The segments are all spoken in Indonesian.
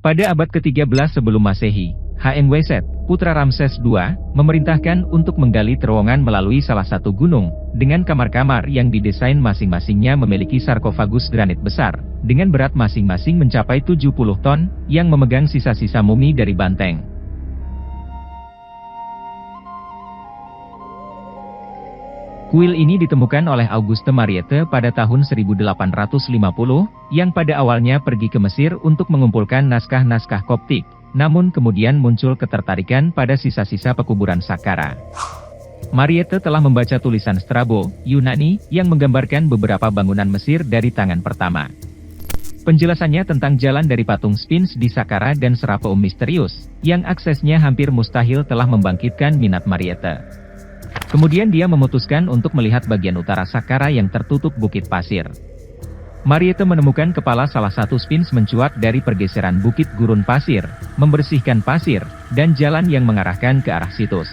Pada abad ke-13 sebelum Masehi, HMWZ, putra Ramses II, memerintahkan untuk menggali terowongan melalui salah satu gunung, dengan kamar-kamar yang didesain masing-masingnya memiliki sarkofagus granit besar, dengan berat masing-masing mencapai 70 ton, yang memegang sisa-sisa mumi dari banteng. Kuil ini ditemukan oleh Auguste Mariette pada tahun 1850, yang pada awalnya pergi ke Mesir untuk mengumpulkan naskah-naskah Koptik, namun kemudian muncul ketertarikan pada sisa-sisa pekuburan Saqqara. Mariette telah membaca tulisan Strabo, Yunani, yang menggambarkan beberapa bangunan Mesir dari tangan pertama. Penjelasannya tentang jalan dari patung Sphinx di Saqqara dan Serapeum misterius, yang aksesnya hampir mustahil telah membangkitkan minat Mariette. Kemudian dia memutuskan untuk melihat bagian utara Saqqara yang tertutup bukit pasir. Mariette menemukan kepala salah satu Sphinx mencuat dari pergeseran bukit gurun pasir, membersihkan pasir, dan jalan yang mengarahkan ke arah situs.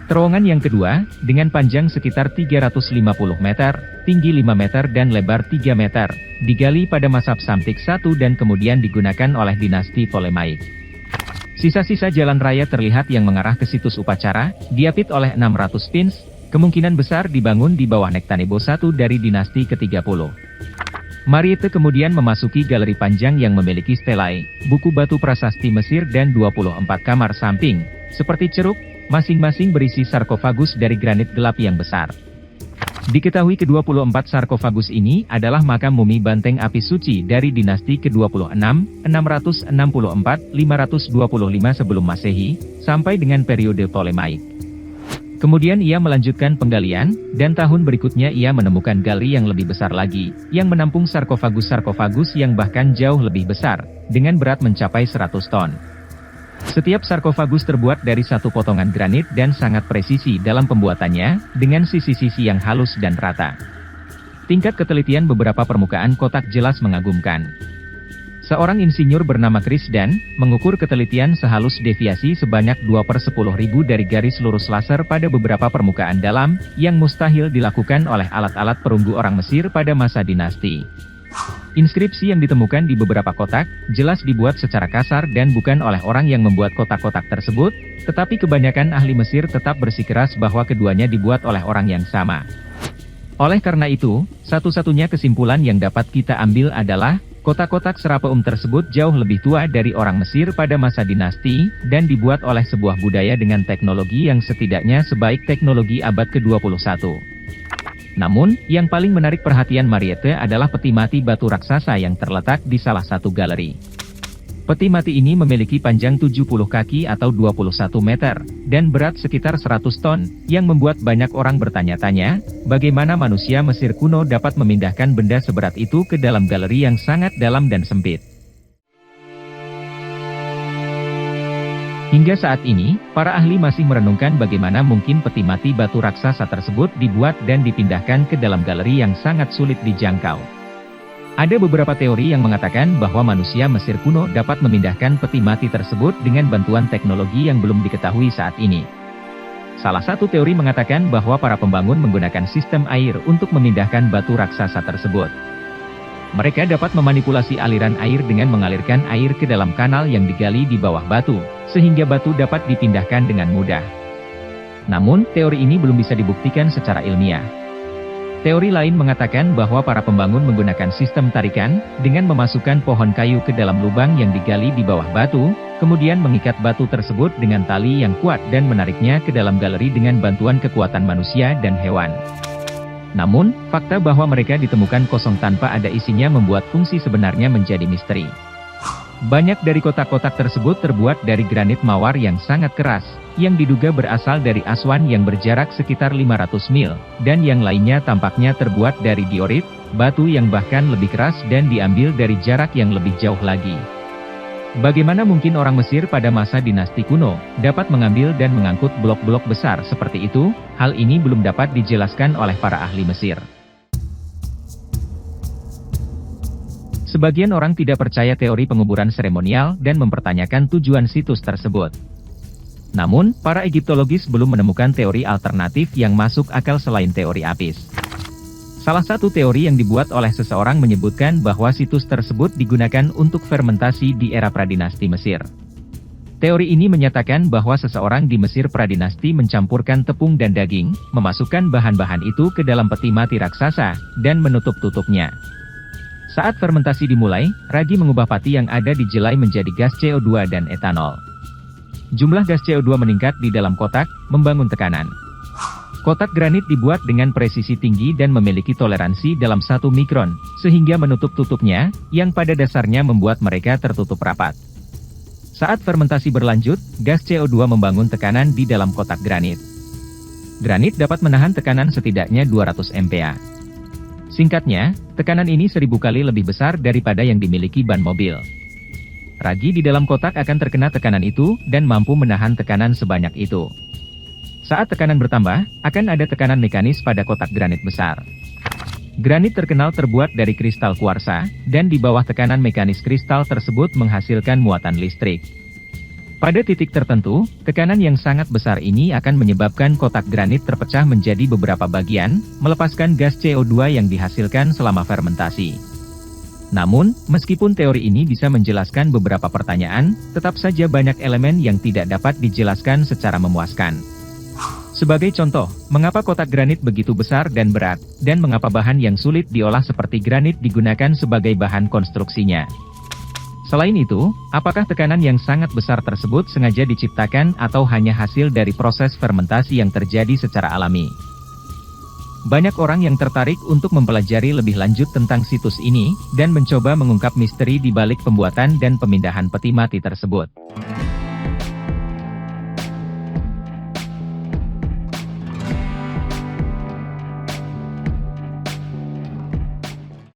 Terowongan yang kedua, dengan panjang sekitar 350 meter, tinggi 5 meter dan lebar 3 meter, digali pada masa Psamtik I dan kemudian digunakan oleh dinasti Ptolemaic. Sisa-sisa jalan raya terlihat yang mengarah ke situs upacara, diapit oleh 600 Sphinx, kemungkinan besar dibangun di bawah Nectanebo I dari dinasti ke-30. Mariette kemudian memasuki galeri panjang yang memiliki stelae, buku batu prasasti Mesir dan 24 kamar samping, seperti ceruk, masing-masing berisi sarkofagus dari granit gelap yang besar. Diketahui ke-24 sarkofagus ini adalah makam mumi banteng api suci dari dinasti ke-26, 664-525 sebelum Masehi, sampai dengan periode Ptolemaic. Kemudian ia melanjutkan penggalian, dan tahun berikutnya ia menemukan galeri yang lebih besar lagi, yang menampung sarkofagus-sarkofagus yang bahkan jauh lebih besar, dengan berat mencapai 100 ton. Setiap sarkofagus terbuat dari satu potongan granit dan sangat presisi dalam pembuatannya, dengan sisi-sisi yang halus dan rata. Tingkat ketelitian beberapa permukaan kotak jelas mengagumkan. Seorang insinyur bernama Chris Dan, mengukur ketelitian sehalus deviasi sebanyak 2/10.000 dari garis lurus laser pada beberapa permukaan dalam, yang mustahil dilakukan oleh alat-alat perunggu orang Mesir pada masa dinasti. Inskripsi yang ditemukan di beberapa kotak, jelas dibuat secara kasar dan bukan oleh orang yang membuat kotak-kotak tersebut, tetapi kebanyakan ahli Mesir tetap bersikeras bahwa keduanya dibuat oleh orang yang sama. Oleh karena itu, satu-satunya kesimpulan yang dapat kita ambil adalah, kotak-kotak Serapeum tersebut jauh lebih tua dari orang Mesir pada masa dinasti, dan dibuat oleh sebuah budaya dengan teknologi yang setidaknya sebaik teknologi abad ke-21. Namun, yang paling menarik perhatian Mariette adalah peti mati batu raksasa yang terletak di salah satu galeri. Peti mati ini memiliki panjang 70 kaki atau 21 meter, dan berat sekitar 100 ton, yang membuat banyak orang bertanya-tanya, bagaimana manusia Mesir kuno dapat memindahkan benda seberat itu ke dalam galeri yang sangat dalam dan sempit. Hingga saat ini, para ahli masih merenungkan bagaimana mungkin peti mati batu raksasa tersebut dibuat dan dipindahkan ke dalam galeri yang sangat sulit dijangkau. Ada beberapa teori yang mengatakan bahwa manusia Mesir kuno dapat memindahkan peti mati tersebut dengan bantuan teknologi yang belum diketahui saat ini. Salah satu teori mengatakan bahwa para pembangun menggunakan sistem air untuk memindahkan batu raksasa tersebut. Mereka dapat memanipulasi aliran air dengan mengalirkan air ke dalam kanal yang digali di bawah batu, sehingga batu dapat dipindahkan dengan mudah. Namun, teori ini belum bisa dibuktikan secara ilmiah. Teori lain mengatakan bahwa para pembangun menggunakan sistem tarikan, dengan memasukkan pohon kayu ke dalam lubang yang digali di bawah batu, kemudian mengikat batu tersebut dengan tali yang kuat dan menariknya ke dalam galeri dengan bantuan kekuatan manusia dan hewan. Namun, fakta bahwa mereka ditemukan kosong tanpa ada isinya membuat fungsi sebenarnya menjadi misteri. Banyak dari kotak-kotak tersebut terbuat dari granit mawar yang sangat keras, yang diduga berasal dari Aswan yang berjarak sekitar 500 mil, dan yang lainnya tampaknya terbuat dari diorit, batu yang bahkan lebih keras dan diambil dari jarak yang lebih jauh lagi. Bagaimana mungkin orang Mesir pada masa dinasti kuno dapat mengambil dan mengangkut blok-blok besar seperti itu? Hal ini belum dapat dijelaskan oleh para ahli Mesir. Sebagian orang tidak percaya teori penguburan seremonial dan mempertanyakan tujuan situs tersebut. Namun, para Egiptologis belum menemukan teori alternatif yang masuk akal selain teori Apis. Salah satu teori yang dibuat oleh seseorang menyebutkan bahwa situs tersebut digunakan untuk fermentasi di era pradinasti Mesir. Teori ini menyatakan bahwa seseorang di Mesir pradinasti mencampurkan tepung dan daging, memasukkan bahan-bahan itu ke dalam peti mati raksasa, dan menutup tutupnya. Saat fermentasi dimulai, ragi mengubah pati yang ada di jelai menjadi gas CO2 dan etanol. Jumlah gas CO2 meningkat di dalam kotak, membangun tekanan. Kotak granit dibuat dengan presisi tinggi dan memiliki toleransi dalam 1 mikron, sehingga menutup tutupnya, yang pada dasarnya membuat mereka tertutup rapat. Saat fermentasi berlanjut, gas CO2 membangun tekanan di dalam kotak granit. Granit dapat menahan tekanan setidaknya 200 MPa. Singkatnya, tekanan ini 1000 kali lebih besar daripada yang dimiliki ban mobil. Ragi di dalam kotak akan terkena tekanan itu, dan mampu menahan tekanan sebanyak itu. Saat tekanan bertambah, akan ada tekanan mekanis pada kotak granit besar. Granit terkenal terbuat dari kristal kuarsa, dan di bawah tekanan mekanis kristal tersebut menghasilkan muatan listrik. Pada titik tertentu, tekanan yang sangat besar ini akan menyebabkan kotak granit terpecah menjadi beberapa bagian, melepaskan gas CO2 yang dihasilkan selama fermentasi. Namun, meskipun teori ini bisa menjelaskan beberapa pertanyaan, tetap saja banyak elemen yang tidak dapat dijelaskan secara memuaskan. Sebagai contoh, mengapa kotak granit begitu besar dan berat, dan mengapa bahan yang sulit diolah seperti granit digunakan sebagai bahan konstruksinya. Selain itu, apakah tekanan yang sangat besar tersebut sengaja diciptakan atau hanya hasil dari proses fermentasi yang terjadi secara alami? Banyak orang yang tertarik untuk mempelajari lebih lanjut tentang situs ini, dan mencoba mengungkap misteri di balik pembuatan dan pemindahan peti mati tersebut.